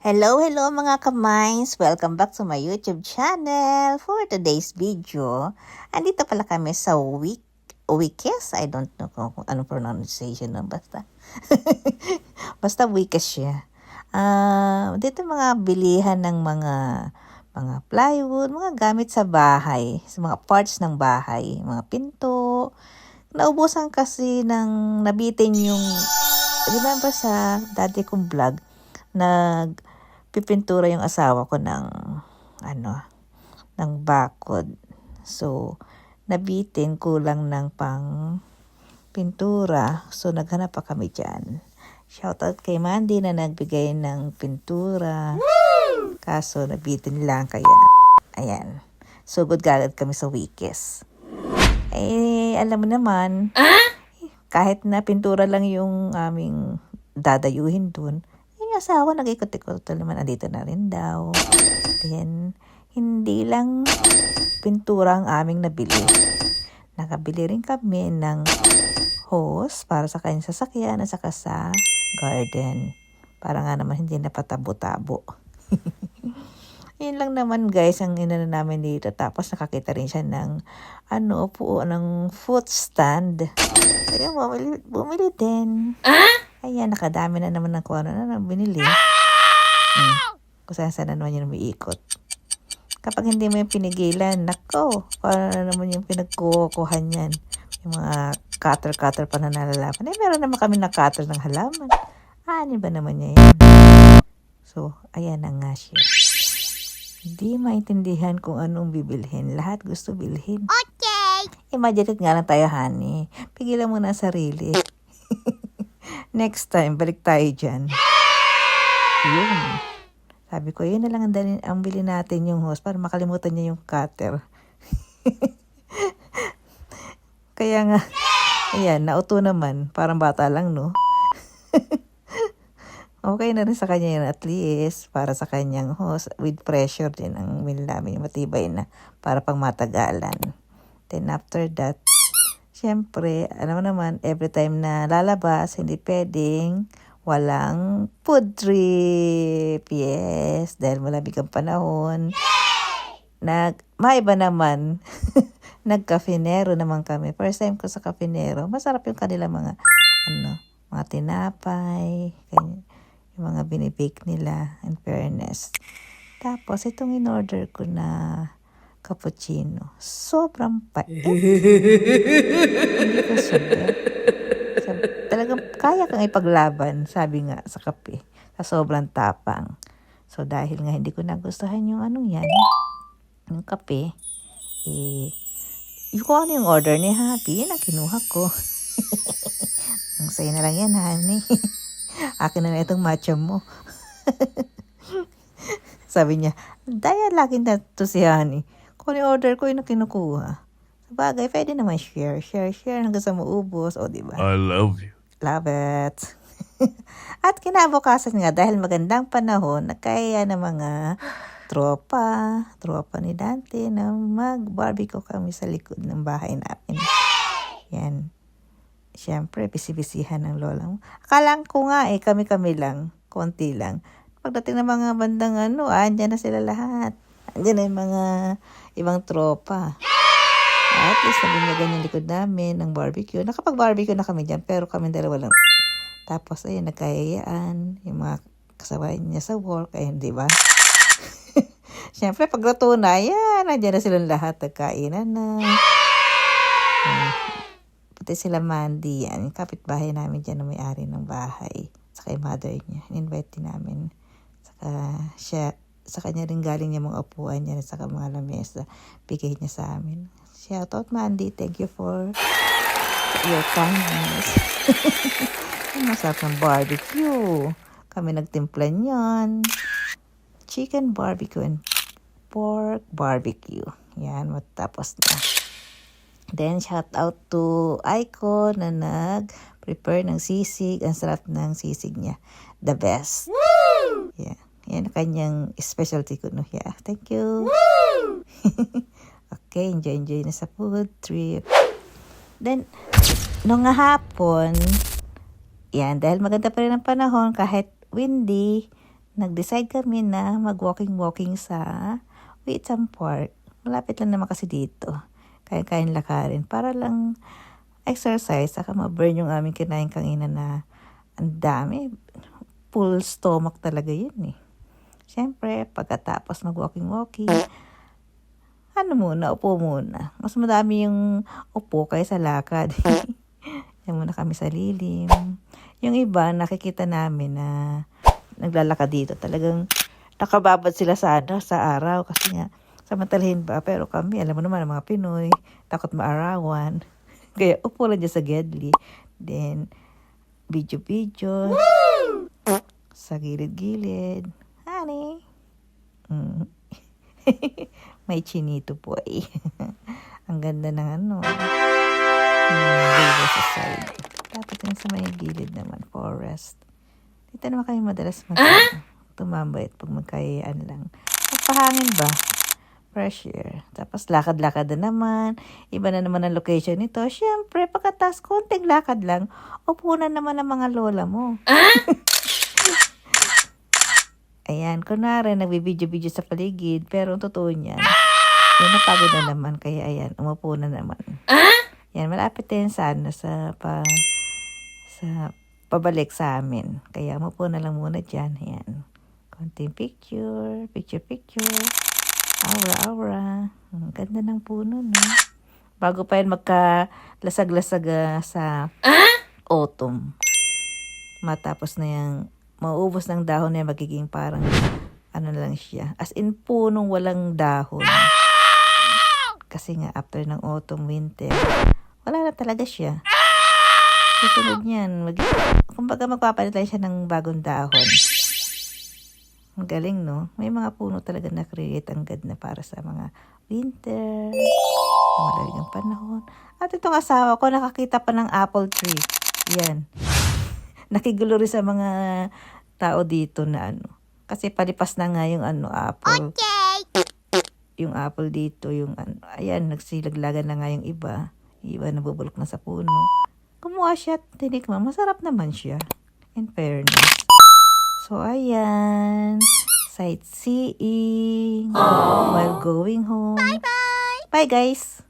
Hello mga kamines! Welcome back to my YouTube channel. For today's video, andito pala kami sa Weekes. I don't know kung anong pronunciation nun, basta. Basta Weekes siya. Dito mga bilihan ng mga plywood, mga gamit sa bahay, sa mga parts ng bahay, mga pinto. Naubusan kasi nabitin yung, remember sa dati kong vlog, pipintura yung asawa ko ng bakod. So, nabitin, kulang ng pang pintura. So, naghanap pa kami dyan. Shoutout kay Mandy na nagbigay ng pintura. Kaso, nabitin lang kaya. Ayan. So, good agad kami sa Weekes. Alam mo naman, kahit na pintura lang yung aming dadayuhin dun, yung asawa nag-ikot-ikot naman, andito na rin daw. Then, hindi lang pintura ang aming nabili. Nakabili rin kami ng hose para sa kanyang sasakyan at saka sa garden. Para nga naman hindi napatabo-tabo. Yun lang naman guys ang inano namin dito. Tapos nakakita rin siya ng foot stand. Kaya bumili din. Ayan, nakadami na naman ng kung ano na binili. Kung saan na naman yun umiikot. Kapag hindi mo yung pinigilan, nako, paano na naman yung pinagkukuhan yan. Yung mga cutter pa na nalalaman. Meron naman kami na cutter ng halaman. Ano ba naman niya yan? So, ayan na nga siya. Hindi maintindihan kung anong bibilhin. Lahat gusto bilhin. Okay! Imagine nga lang tayo, honey. Pigilan mo na sarili. Next time, balik tayo dyan. Yun. Sabi ko, yun na lang ang bilhin natin yung hose para makalimutan niya yung cutter. Kaya nga, ayan, nauto naman. Parang bata lang, no? Okay na rin sa kanya yun, at least, para sa kanyang hose. With pressure din ang bilhin namin, matibay na, para pang matagalan. Then after that, siyempre, alam mo naman, every time na lalabas, hindi pwedeng walang food trip. Yes, dahil malamig ang panahon. Maiba naman, nag-Cafinero naman kami. First time ko sa Cafinero, masarap yung kanila mga tinapay, yung mga binibake nila, in fairness. Tapos, itong in-order ko na cappuccino. Sobrang pait. Hindi ko sugat. Talagang kaya kang ipaglaban, sabi nga sa kape. Sa sobrang tapang. So, dahil nga hindi ko nagustuhan yung yung kape, yung kung ano yung order ni Happy, yun ang kinuha ko. Ang sa'yo na lang yan, honey. Akin na itong matcha mo. Sabi niya, dahil lagi na to si honey. Kung order ko, yun ang kinukuha. Sabagay, pwede naman share hanggang sa maubos. O, diba? I love you. Love it. At kinabukasan nga, dahil magandang panahon, nagkaya ng mga tropa ni Dante na mag-barbecue kami sa likod ng bahay namin. Yan. Siyempre, bisibisihan ng lola mo. Akala ko nga kami-kami lang, konti lang. Pagdating ng mga bandang andyan na sila lahat. Andyan na yung mga ibang tropa. At least nabinyagan yung likod namin ng barbecue. Nakapag-barbecue na kami dyan, pero kami dalawa lang. Tapos, ayun, nagkayayaan. Yung mga kasabay niya sa work, ayun, di ba? Siyempre, pagluto na, yan, andyan na silang lahat. Nagkainan na. Pati sila Mandy, yan. Yung kapitbahay namin dyan na may-ari ng bahay. Saka yung mother niya. In-invite din namin. Saka siya, sa kanya rin galing yung mga upuan niya at saka mga lamesa. Bigay niya sa amin. Shoutout Mandy, thank you for your kindness. Masarap ng barbecue. Kami nagtimpla niyan. Chicken barbecue and pork barbecue. Yan, matapos na. Then, shoutout to Aiko na nag-prepare ng sisig. Ang sarap ng sisig niya. The best. Woo! Yeah. Yan ang kanyang specialty ko, no? Yeah. Thank you. Okay, enjoy na sa food trip. Then, nung hapon, yan, dahil maganda pa rin ang panahon, kahit windy, nag-decide kami na mag-walking sa Whitson Park. Malapit lang naman kasi dito. Kaya lakarin para lang exercise saka ma-burn yung aming kinain kanina na ang dami. Full stomach talaga yun eh. Siyempre, pagkatapos mag-walking, upo muna. Mas madami yung upo kaysa lakad. Yan muna kami sa lilim. Yung iba, nakikita namin na naglalakad dito. Talagang nakababad sila sa araw kasi nga samantalahin ba. Pero kami, alam mo naman, mga Pinoy, takot maarawan. Kaya upo lang dyan sa Gedli. Then, video sa gilid-gilid. Honey. May chinito po eh. Ang ganda ng river sa side. Tapos yun sa may gilid naman, forest. Dito naman kami madalas tumambay at pag magkayaan lang. Magpahangin ba? Fresh air. Tapos lakad-lakad na naman. Iba na naman ang location nito. Siyempre, pagkatas konting lakad lang, upo na naman ang mga lola mo. Ayan, kunwari, nagbibidyo-video sa paligid, pero ang totoo niyan, yan, napagod na naman, kaya ayan, umupo na naman. Yan, malapit din sa pabalik sa amin. Kaya umupo na lang muna dyan, ayan. Konting picture. Aura. Ang ganda ng puno, no? Bago pa yan magkalasag-lasag sa autumn. Matapos na yung mauubos ng dahon na magiging parang lang siya. As in punong walang dahon. Kasi nga after ng autumn, winter, wala na talaga siya. Susunod niyan, kumbaga magpapalit siya ng bagong dahon. Ang galing, no? May mga puno talaga na create ang na para sa mga winter, na malalig ang panahon. At itong asawa ko, nakakita pa ng apple tree. Yan. Nakigulo rin sa mga tao dito na kasi palipas na nga yung apple. Okay. Yung apple dito, yung ayan, nagsilaglagan na nga yung iba. Iba nabubulok na sa puno. Kumuha siya, tinikman, masarap naman siya. In fairness. So, ayan. Sightseeing. While going home. Bye-bye. Bye, guys.